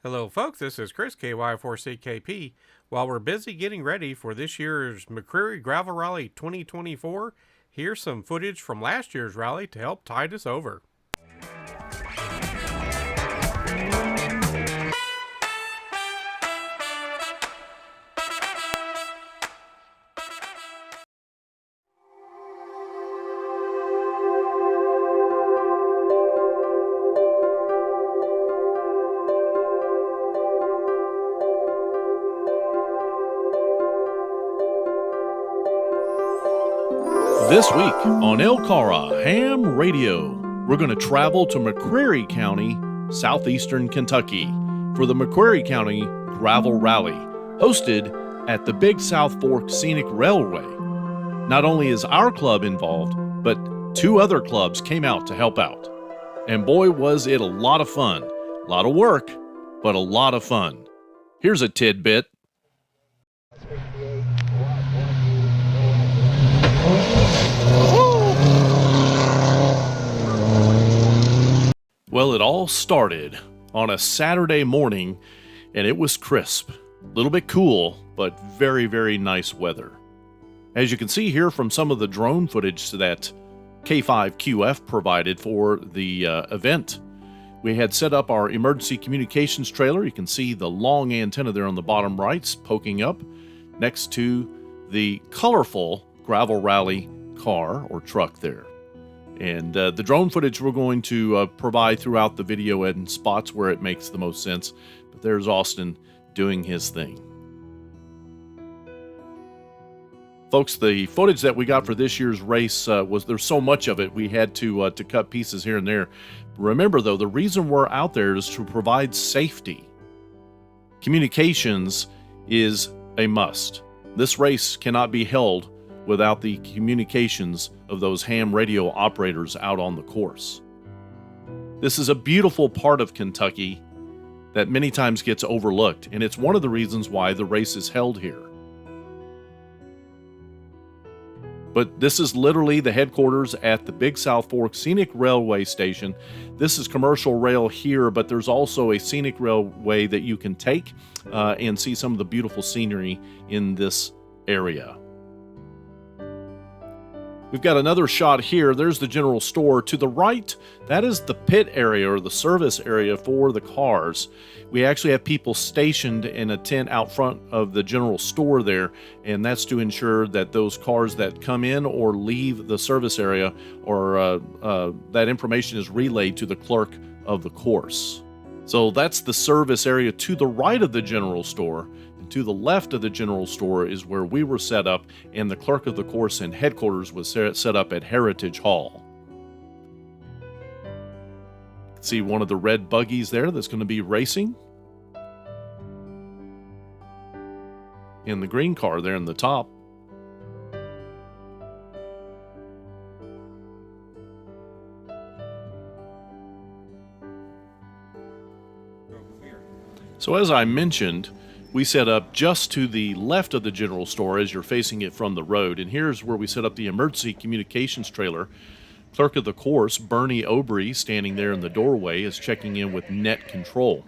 Hello, folks. This is Chris, KY4CKP. While we're busy getting ready for this year's McCreary Gravel Rally 2024, here's some footage from last year's rally to help tide us over. This week on LCARA HAMRadio, we're going to travel to McCreary County, southeastern Kentucky, for the McCreary County Gravel Rally, hosted at the Big South Fork Scenic Railway. Not only is our club involved, but 2 other clubs came out to help out. And boy, was it a lot of fun. A lot of work, but a lot of fun. Here's a tidbit. Well, it all started on a Saturday morning, and it was crisp. A little bit cool, but very, very nice weather. As you can see here from some of the drone footage that K5QF provided for the event, we had set up our emergency communications trailer. You can see the long antenna there on the bottom right poking up next to the colorful gravel rally car or truck there. And the drone footage we're going to provide throughout the video in spots where it makes the most sense. But there's Austin doing his thing. Folks, the footage that we got for this year's race there's so much of it, we had to cut pieces here and there. Remember, though, the reason we're out there is to provide safety. Communications is a must. This race cannot be held without the communications of those ham radio operators out on the course. This is a beautiful part of Kentucky that many times gets overlooked, and it's one of the reasons why the race is held here. But this is literally the headquarters at the Big South Fork Scenic Railway Station. This is commercial rail here, but there's also a scenic railway that you can take and see some of the beautiful scenery in this area. We've got another shot here. There's the general store. To the right, that is the pit area or the service area for the cars. We actually have people stationed in a tent out front of the general store there, and that's to ensure that those cars that come in or leave the service area or that information is relayed to the clerk of the course. So that's the service area to the right of the general store. To the left of the general store is where we were set up, and the clerk of the course and headquarters was set up at Heritage Hall. You can see one of the red buggies there that's going to be racing. And the green car there in the top. So as I mentioned, we set up just to the left of the general store as you're facing it from the road. And here's where we set up the emergency communications trailer. Clerk of the course, Bernie Obrey, standing there in the doorway, is checking in with net control.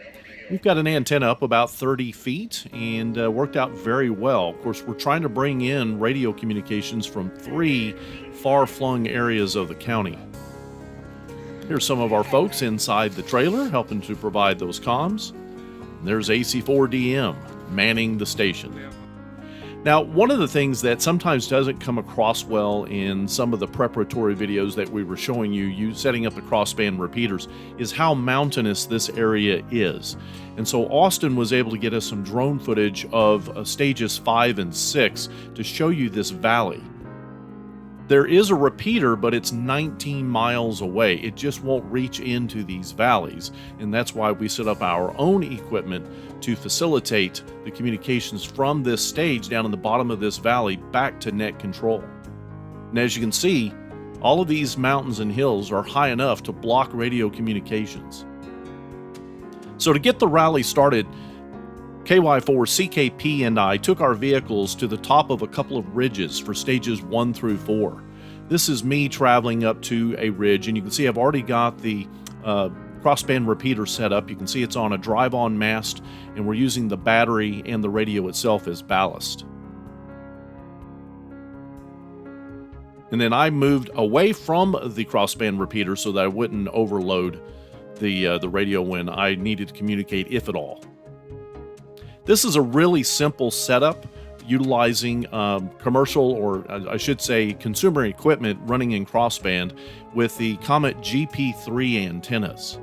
We've got an antenna up about 30 feet and worked out very well. Of course, we're trying to bring in radio communications from 3 far-flung areas of the county. Here's some of our folks inside the trailer helping to provide those comms. There's AC4DM manning the station. Now, one of the things that sometimes doesn't come across well in some of the preparatory videos that we were showing you setting up the crossband repeaters is how mountainous this area is. And so Austin was able to get us some drone footage of stages 5 and 6 to show you this valley. There is a repeater, but it's 19 miles away. It just won't reach into these valleys, and that's why we set up our own equipment to facilitate the communications from this stage down in the bottom of this valley back to net control. And as you can see, all of these mountains and hills are high enough to block radio communications. So to get the rally started, KY4CKP and I took our vehicles to the top of a couple of ridges for stages 1 through 4. This is me traveling up to a ridge, and you can see I've already got the crossband repeater setup. You can see it's on a drive-on mast, and we're using the battery and the radio itself as ballast. And then I moved away from the crossband repeater so that I wouldn't overload the radio when I needed to communicate, if at all. This is a really simple setup utilizing commercial, or I should say consumer equipment running in crossband with the Comet GP3 antennas.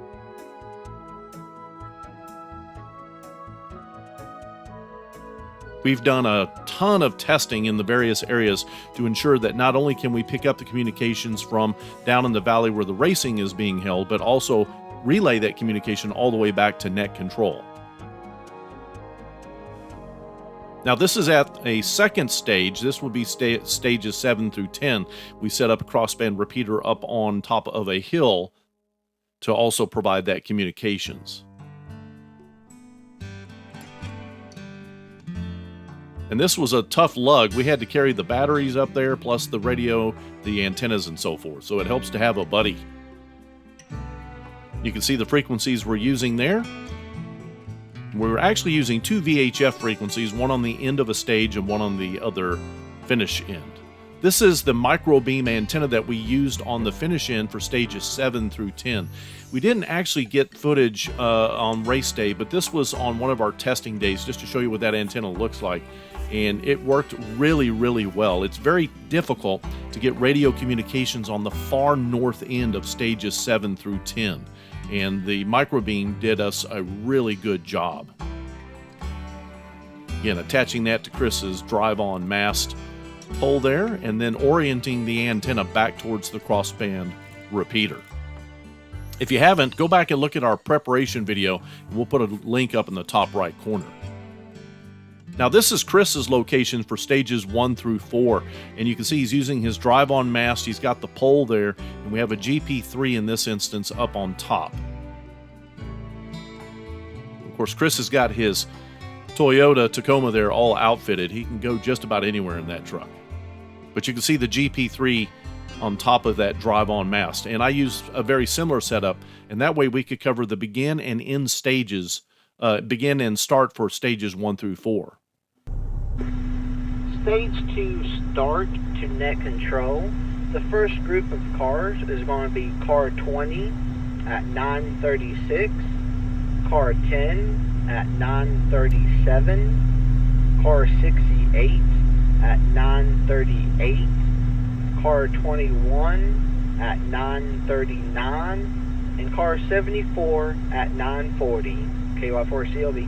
We've done a ton of testing in the various areas to ensure that not only can we pick up the communications from down in the valley where the racing is being held, but also relay that communication all the way back to net control. Now this is at a second stage. This will be stages 7 through 10. We set up a crossband repeater up on top of a hill to also provide that communications. And this was a tough lug. We had to carry the batteries up there, plus the radio, the antennas, and so forth. So it helps to have a buddy. You can see the frequencies we're using there. We're actually using 2 VHF frequencies, one on the end of a stage and one on the other finish end. This is the microbeam antenna that we used on the finish end for stages 7 through 10. We didn't actually get footage on race day, but this was on one of our testing days just to show you what that antenna looks like. And it worked really, really well. It's very difficult to get radio communications on the far north end of stages 7 through 10. And the microbeam did us a really good job. Again, attaching that to Chris's drive-on mast pole there, and then orienting the antenna back towards the crossband repeater. If you haven't, go back and look at our preparation video, and we'll put a link up in the top right corner. Now this is Chris's location for stages 1 through 4, and you can see he's using his drive-on mast. He's got the pole there, and we have a GP3 in this instance up on top. Of course, Chris has got his Toyota Tacoma there all outfitted. He can go just about anywhere in that truck. But you can see the GP3 on top of that drive-on mast, and I used a very similar setup, and that way we could cover the begin and end stages, begin and start for stages 1 through 4. Stage 2 start to net control. The first group of cars is going to be car 20 at 9:36, car 10 at 9:37, car 68 at 9:38, car 21 at 9:39, and car 74 at 9:40. KY4CLB.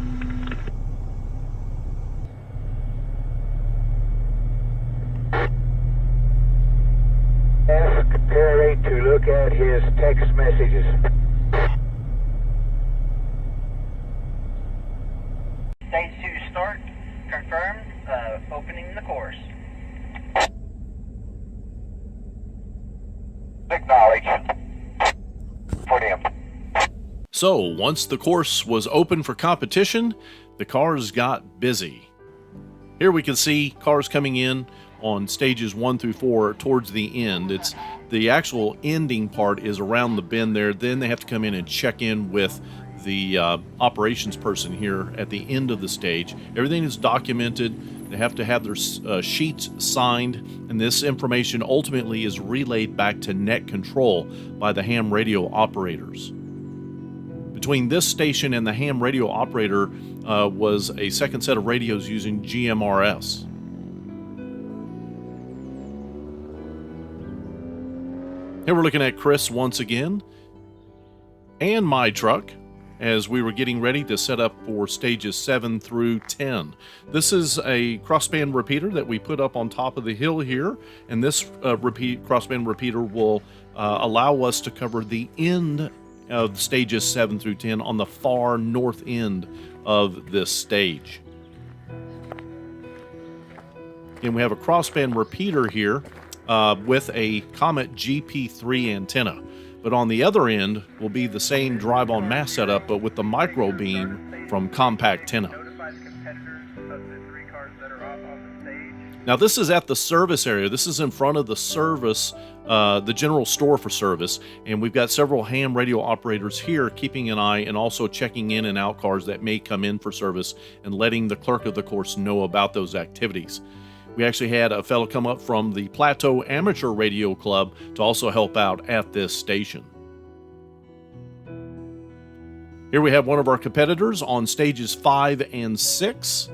Ask Perry to look at his text messages. Stage 2 start confirmed. Opening the course. Acknowledge. Put him. So once the course was open for competition, the cars got busy. Here we can see cars coming in on stages 1 through 4 towards the end. It's the actual ending part is around the bend there. Then they have to come in and check in with the operations person here at the end of the stage. Everything is documented. They have to have their sheets signed, and this information ultimately is relayed back to net control by the ham radio operators. Between this station and the ham radio operator was a second set of radios using GMRS. Here we're looking at Chris once again, and my truck, as we were getting ready to set up for stages 7 through 10. This is a crossband repeater that we put up on top of the hill here, and this crossband repeater will allow us to cover the end of stages 7 through 10 on the far north end of this stage. And we have a crossband repeater here with a Comet GP3 antenna. But on the other end will be the same drive-on mast setup, but with the micro beam from Compact Tenna. Now this is at the service area. This is in front of the service, the general store for service, and we've got several ham radio operators here keeping an eye and also checking in and out cars that may come in for service and letting the clerk of the course know about those activities. We actually had a fellow come up from the Plateau Amateur Radio Club to also help out at this station. Here we have one of our competitors on stages 5 and 6.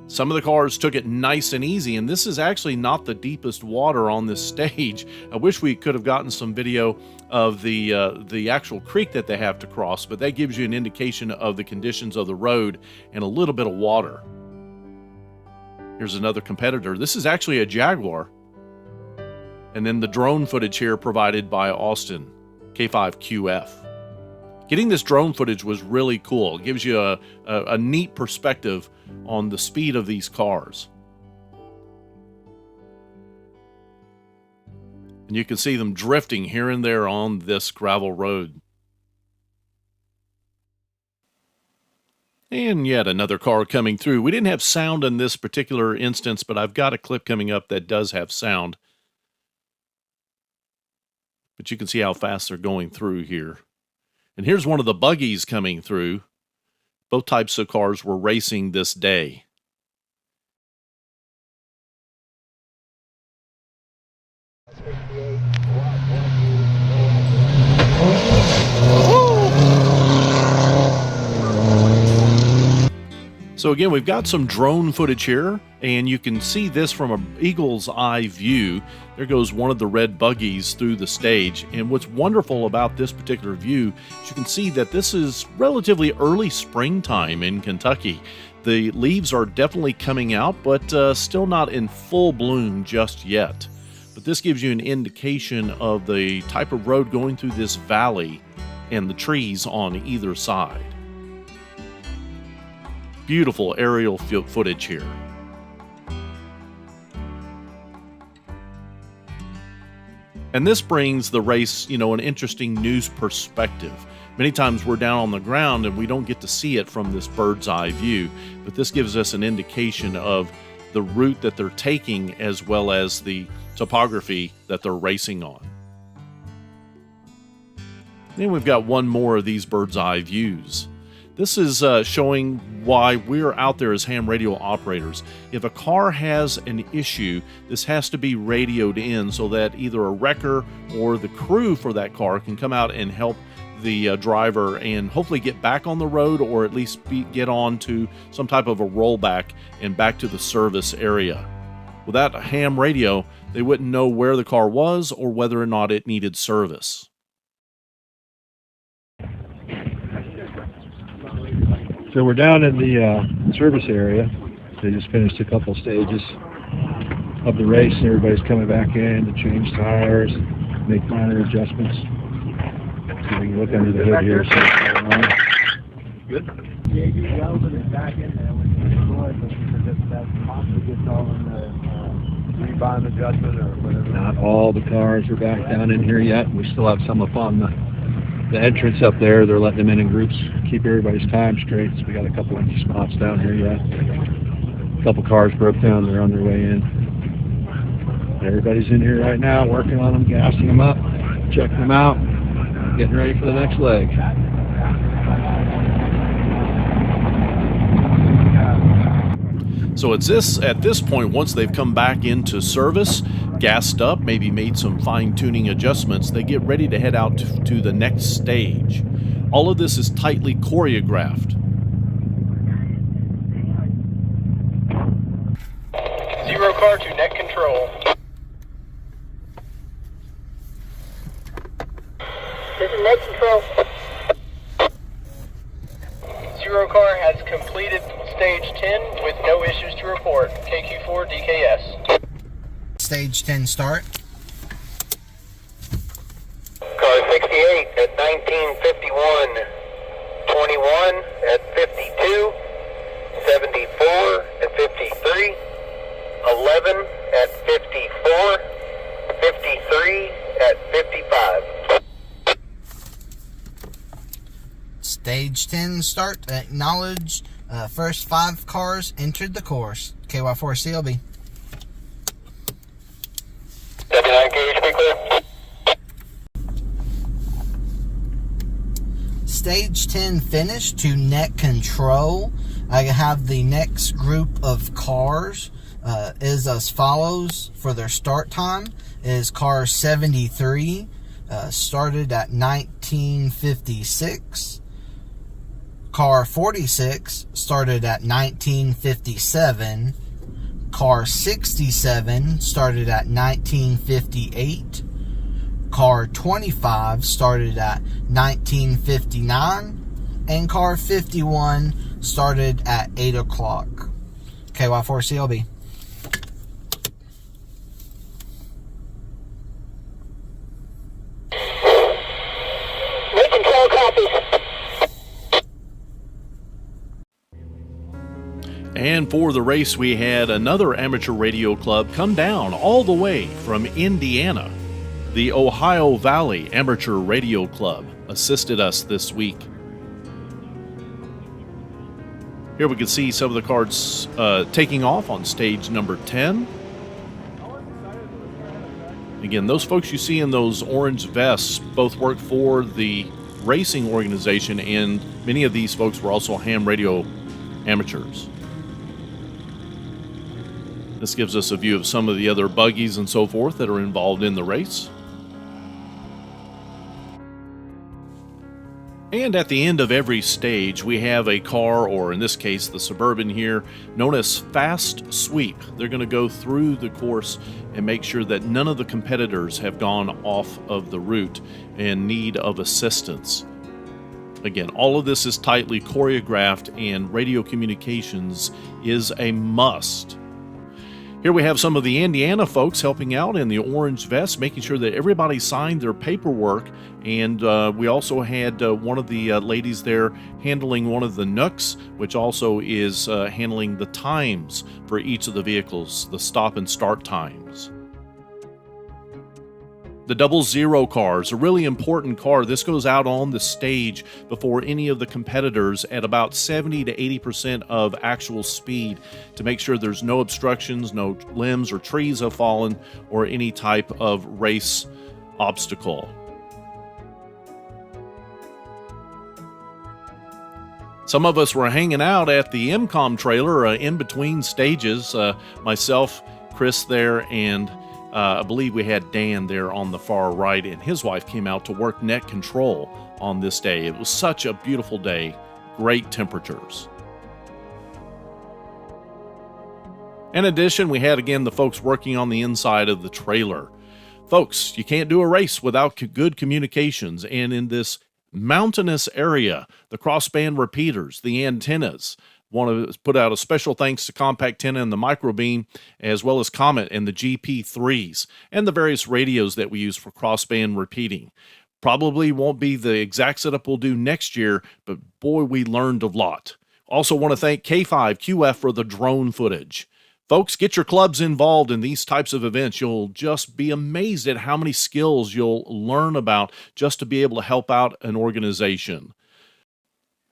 Some of the cars took it nice and easy, and this is actually not the deepest water on this stage. I wish we could have gotten some video of the actual creek that they have to cross, but that gives you an indication of the conditions of the road and a little bit of water. Here's another competitor. This is actually a Jaguar. And then the drone footage here provided by Austin, K5QF. Getting this drone footage was really cool. It gives you a neat perspective on the speed of these cars. And you can see them drifting here and there on this gravel road. And yet another car coming through. We didn't have sound in this particular instance, but I've got a clip coming up that does have sound. But you can see how fast they're going through here. And here's one of the buggies coming through. Both types of cars were racing this day. So again, we've got some drone footage here, and you can see this from an eagle's eye view. There goes one of the red buggies through the stage, and what's wonderful about this particular view is you can see that this is relatively early springtime in Kentucky. The leaves are definitely coming out, but still not in full bloom just yet. But this gives you an indication of the type of road going through this valley and the trees on either side. Beautiful aerial footage here. And this brings the race, an interesting news perspective. Many times we're down on the ground and we don't get to see it from this bird's eye view, but this gives us an indication of the route that they're taking as well as the topography that they're racing on. Then we've got one more of these bird's eye views. This is showing why we're out there as ham radio operators. If a car has an issue, this has to be radioed in so that either a wrecker or the crew for that car can come out and help the driver and hopefully get back on the road, or at least get on to some type of a rollback and back to the service area. Without a ham radio, they wouldn't know where the car was or whether or not it needed service. So we're down in the service area. They just finished a couple stages of the race, and everybody's coming back in to change tires, make minor adjustments. So we can look under the hood here. Good. Yeah, you welded it back in there when you destroyed it, that's possibly gets all in the rebind adjustment or whatever. Not all the cars are back down in here yet. We still have some up on the entrance up there. They're letting them in groups, keep everybody's time straight. So we got a couple empty spots down here yet. A couple cars broke down. They're on their way in. Everybody's in here right now working on them, gassing them up, checking them out, getting ready for the next leg. So it's at this point, once they've come back into service, gassed up, maybe made some fine-tuning adjustments, they get ready to head out to the next stage. All of this is tightly choreographed. 0 car to net control. This is net control. 0 car has completed stage 10 with no issues to report. KQ4 DKS. Stage 10 start. Car 68 at 1951, 21 at 52, 74 at 53, 11 at 54, 53 at 55. Stage 10 start. Acknowledge first 5 cars entered the course. KY4 CLB. Stage 10 finished to net control. I have the next group of cars is as follows for their start time. Is car 73, started at 1956. Car 46 started at 1957. Car 67 started at 1958. Car 25 started at 1959. And car 51 started at 8 o'clock. KY4CLB. Lake control copies. And for the race, we had another amateur radio club come down all the way from Indiana. The Ohio Valley Amateur Radio Club assisted us this week. Here we can see some of the cars taking off on stage number 10. Again, those folks you see in those orange vests both work for the racing organization, and many of these folks were also ham radio amateurs. This gives us a view of some of the other buggies and so forth that are involved in the race. And at the end of every stage, we have a car, or in this case, the Suburban here, known as Fast Sweep. They're going to go through the course and make sure that none of the competitors have gone off of the route in need of assistance. Again, all of this is tightly choreographed, and radio communications is a must. Here we have some of the Indiana folks helping out in the orange vest, making sure that everybody signed their paperwork. And we also had one of the ladies there handling one of the nooks, which also is handling the times for each of the vehicles, the stop and start times. The 00 car is a really important car. This goes out on the stage before any of the competitors at about 70 to 80% of actual speed to make sure there's no obstructions, no limbs or trees have fallen, or any type of race obstacle. Some of us were hanging out at the MCOM trailer in between stages. Myself, Chris there, and I believe we had Dan there on the far right, and his wife came out to work net control on this day. It was such a beautiful day, great temperatures. In addition, we had again the folks working on the inside of the trailer. Folks, you can't do a race without good communications, and in this mountainous area, the crossband repeaters, the antennas, want to put out a special thanks to Compact 10 and the Microbeam, as well as Comet and the GP3s, and the various radios that we use for crossband repeating. Probably won't be the exact setup we'll do next year, but boy, we learned a lot. Also want to thank K5QF for the drone footage. Folks, get your clubs involved in these types of events. You'll just be amazed at how many skills you'll learn about just to be able to help out an organization.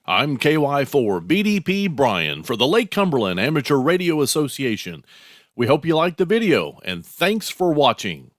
I'm KY4 BDP Brian for the Lake Cumberland Amateur Radio Association. We hope you liked the video, and thanks for watching.